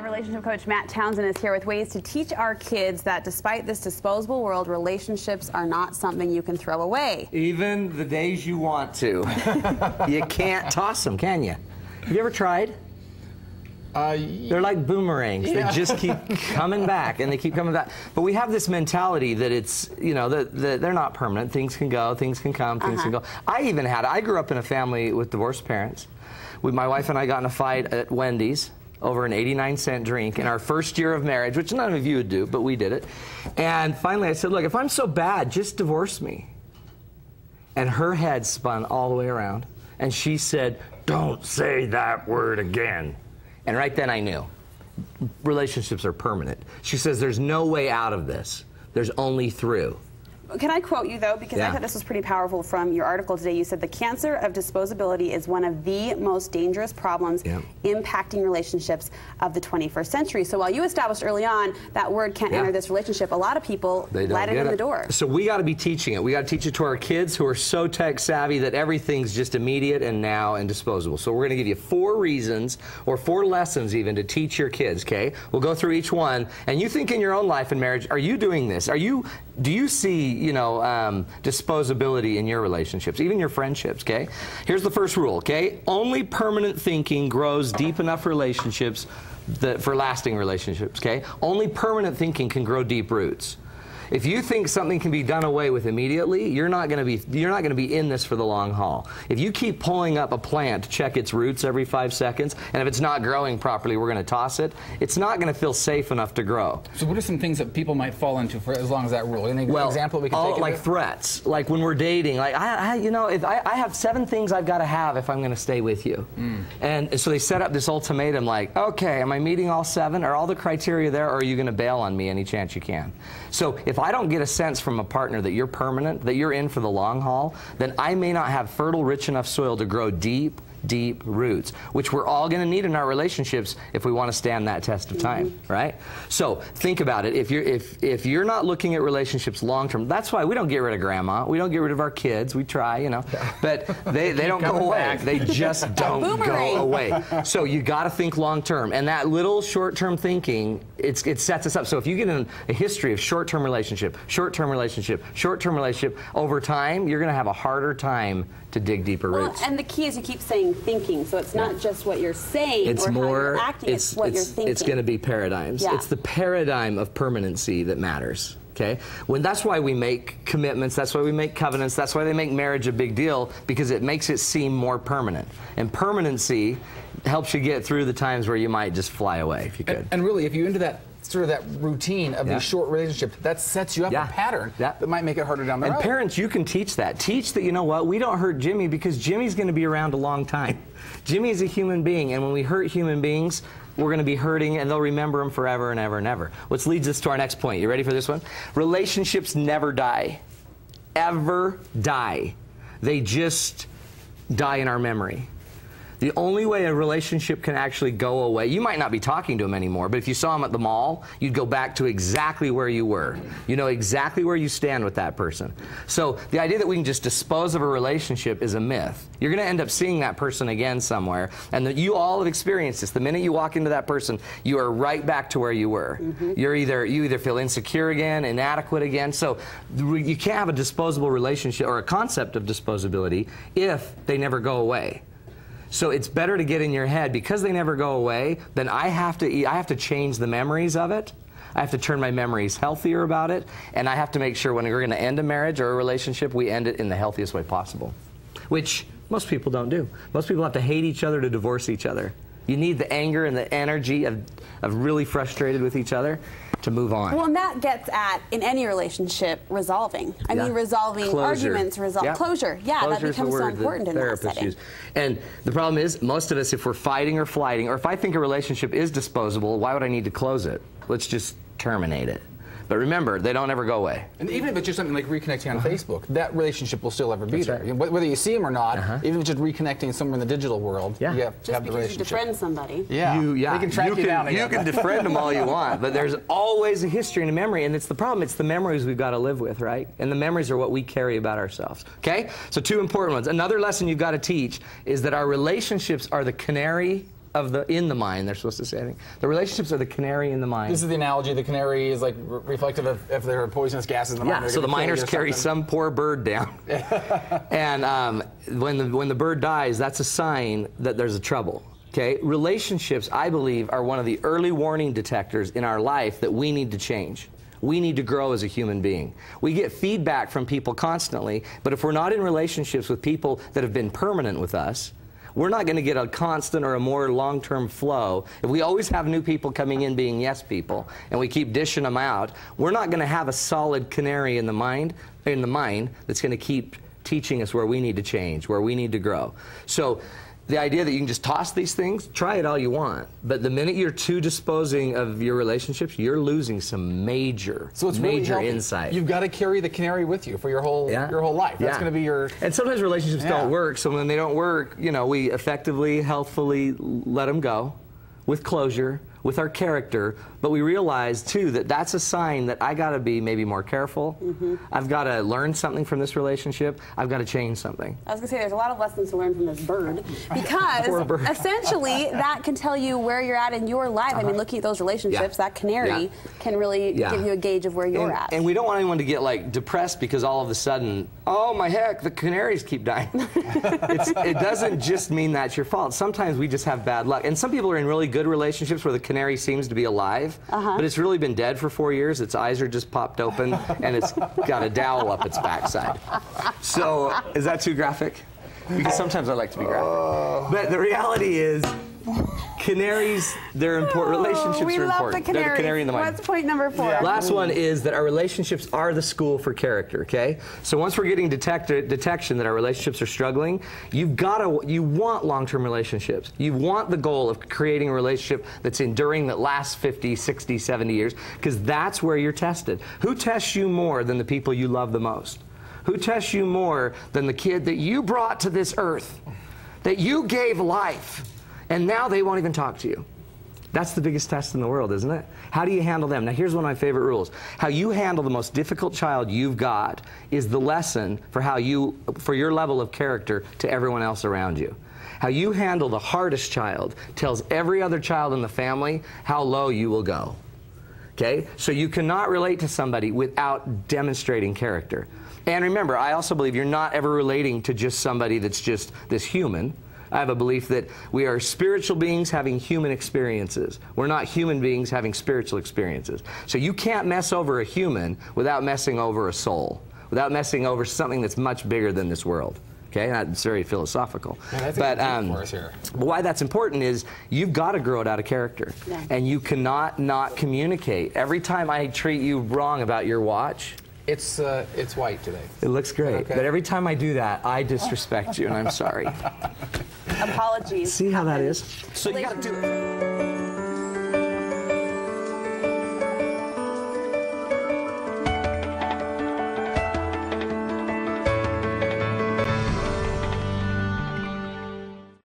Relationship coach Matt Townsend is here with ways to teach our kids that despite this disposable world, relationships are not something you can throw away. Even the days you want to. You can't toss them, can you? Have you ever tried? They're like boomerangs. They just keep coming back, and they keep coming back. But we have this mentality that it's, you know, that they're not permanent. Things can go, things can come, things can go. I grew up in a family with divorced parents. My wife and I got in a fight at Wendy's over an 89-cent drink in our first year of marriage, which none of you would do, but we did it. And finally I said, look, if I'm so bad, just divorce me. And her head spun all the way around, and she said, don't say that word again. And right then I knew. Relationships are permanent. She says there's no way out of this. There's only through. Can I quote you, though? Because I thought this was pretty powerful from your article today. You said the cancer of disposability is one of the most dangerous problems impacting relationships of the 21st century. So while you established early on that word can't enter this relationship, a lot of people let it in the door. So we got to be teaching it. We got to teach it to our kids who are so tech savvy that everything's just immediate and now and disposable. So we're going to give you 4 reasons or 4 lessons even to teach your kids, okay? We'll go through each one. And you think in your own life and marriage, are you doing this? Do you see, you know, disposability in your relationships, even your friendships, okay? Here's the first rule, okay? Only permanent thinking grows deep enough relationships for lasting relationships, okay? Only permanent thinking can grow deep roots. If you think something can be done away with immediately, you're not going to be in this for the long haul. If you keep pulling up a plant to check its roots every 5 seconds, and if it's not growing properly, we're going to toss it, it's not going to feel safe enough to grow. So what are some things that people might fall into for as long as that rule? Any example we can take? Like threats. Like when we're dating, like you know, if I have 7 things I've got to have if I'm going to stay with you. And so they set up this ultimatum like, okay, am I meeting all 7? Are all the criteria there, or are you going to bail on me any chance you can? So if I don't get a sense from a partner that you're permanent, that you're in for the long haul, then I may not have fertile, rich enough soil to grow deep roots, which we're all going to need in our relationships if we want to stand that test of time, right? So think about it. If you're not looking at relationships long term, that's why we don't get rid of grandma. We don't get rid of our kids. We try, you know, but they don't go away. They just don't go away. So you got to think long term, and that little short term thinking, it sets us up. So if you get in a history of short term relationship, over time, you're going to have a harder time to dig deeper roots. And the key is you keep saying thinking, so it's not just what you're saying or how you're acting, it's what you're thinking. It's going to be paradigms. It's the paradigm of permanency that matters. Okay? That's why we make commitments, that's why we make covenants, that's why they make marriage a big deal, because it makes it seem more permanent. And permanency helps you get through the times where you might just fly away if you could. And really, if you're into that sort of that routine of these short relationships, that sets you up a pattern that might make it harder down the road. And parents, you can teach that. Teach that, you know what, we don't hurt Jimmy because Jimmy's going to be around a long time. Jimmy is a human being, and when we hurt human beings, we're going to be hurting, and they'll remember them forever and ever and ever. Which leads us to our next point. You ready for this one? Relationships never die. Ever die. They just die in our memory. The only way a relationship can actually go away, you might not be talking to him anymore, but if you saw him at the mall, you'd go back to exactly where you were. You know exactly where you stand with that person. So the idea that we can just dispose of a relationship is a myth. You're going to end up seeing that person again somewhere, and that you all have experienced this. The minute you walk into that person, you are right back to where you were. You either feel insecure again, inadequate again. So you can't have a disposable relationship or a concept of disposability if they never go away. So it's better to get in your head, because they never go away, then I have to change the memories of it. I have to turn my memories healthier about it, and I have to make sure when we're going to end a marriage or a relationship, we end it in the healthiest way possible, which most people don't do. Most people have to hate each other to divorce each other. You need the anger and the energy of really frustrated with each other to move on. Well, and that gets at, in any relationship, resolving. I mean, resolving arguments, closure. Yeah, that becomes so important in that setting. And the problem is, most of us, if we're fighting or flighting, or if I think a relationship is disposable, why would I need to close it? Let's just terminate it. But remember, they don't ever go away. And even if it's just something like reconnecting on Facebook, that relationship will still ever be there. Right. Whether you see them or not, even if it's just reconnecting somewhere in the digital world, you have to have the relationship. Just because you defriend somebody. They can track you down again. You can defriend them all you want, but there's always a history and a memory, and it's the problem. It's the memories we've got to live with, right? And the memories are what we carry about ourselves. Okay? So 2 important ones. Another lesson you've got to teach is that our relationships are the canary in the mind, they're supposed to say. I think the relationships are the canary in the mine. This is the analogy. The canary is like reflective of if there are poisonous gases in the mine. Yeah, so the miners carry some poor bird down. And when the bird dies, that's a sign that there's a trouble. Okay? Relationships, I believe, are one of the early warning detectors in our life that we need to change. We need to grow as a human being. We get feedback from people constantly, but if we're not in relationships with people that have been permanent with us, we're not going to get a constant or a more long-term flow. If we always have new people coming in being yes people, and we keep dishing them out, we're not going to have a solid canary in the mine that's going to keep teaching us where we need to change, where we need to grow. So the idea that you can just toss these things, try it all you want, but the minute you're too disposing of your relationships, you're losing some major, major insight. You've got to carry the canary with you for your whole life. That's going to be your... And sometimes relationships don't work, so when they don't work, you know, we effectively, healthfully let them go with closure, with our character, but we realize too that that's a sign that I got to be maybe more careful. I've got to learn something from this relationship. I've got to change something. I was going to say there's a lot of lessons to learn from this bird because essentially that can tell you where you're at in your life. I mean, looking at those relationships, that canary can really give you a gauge of where you're at. And we don't want anyone to get like depressed because all of a sudden, oh my heck, the canaries keep dying. It doesn't just mean that's your fault. Sometimes we just have bad luck. And some people are in really good relationships where the canary seems to be alive, but it's really been dead for 4 years. Its eyes are just popped open, and it's got a dowel up its backside. So, is that too graphic? Because sometimes I like to be graphic. But the reality is, canaries, they're important. Relationships are important. They're the canary in the mine. What's point number 4? Last one is that our relationships are the school for character, okay? So once we're getting detection that our relationships are struggling, you want long-term relationships. You want the goal of creating a relationship that's enduring, that lasts 50, 60, 70 years, because that's where you're tested. Who tests you more than the people you love the most? Who tests you more than the kid that you brought to this earth, that you gave life? And now they won't even talk to you. That's the biggest test in the world, isn't it? How do you handle them? Now, here's one of my favorite rules. How you handle the most difficult child you've got is the lesson for your level of character to everyone else around you. How you handle the hardest child tells every other child in the family how low you will go. Okay? So you cannot relate to somebody without demonstrating character. And remember, I also believe you're not ever relating to just somebody that's just this human. I have a belief that we are spiritual beings having human experiences. We're not human beings having spiritual experiences. So you can't mess over a human without messing over a soul, without messing over something that's much bigger than this world. Okay, that's very philosophical. Yeah, but why that's important is you've got to grow it out of character. And you cannot not communicate. Every time I treat you wrong about your watch, it's white today. It looks great. Okay. But every time I do that, I disrespect you, and I'm sorry. Apologies. See how that is? So you got to do it.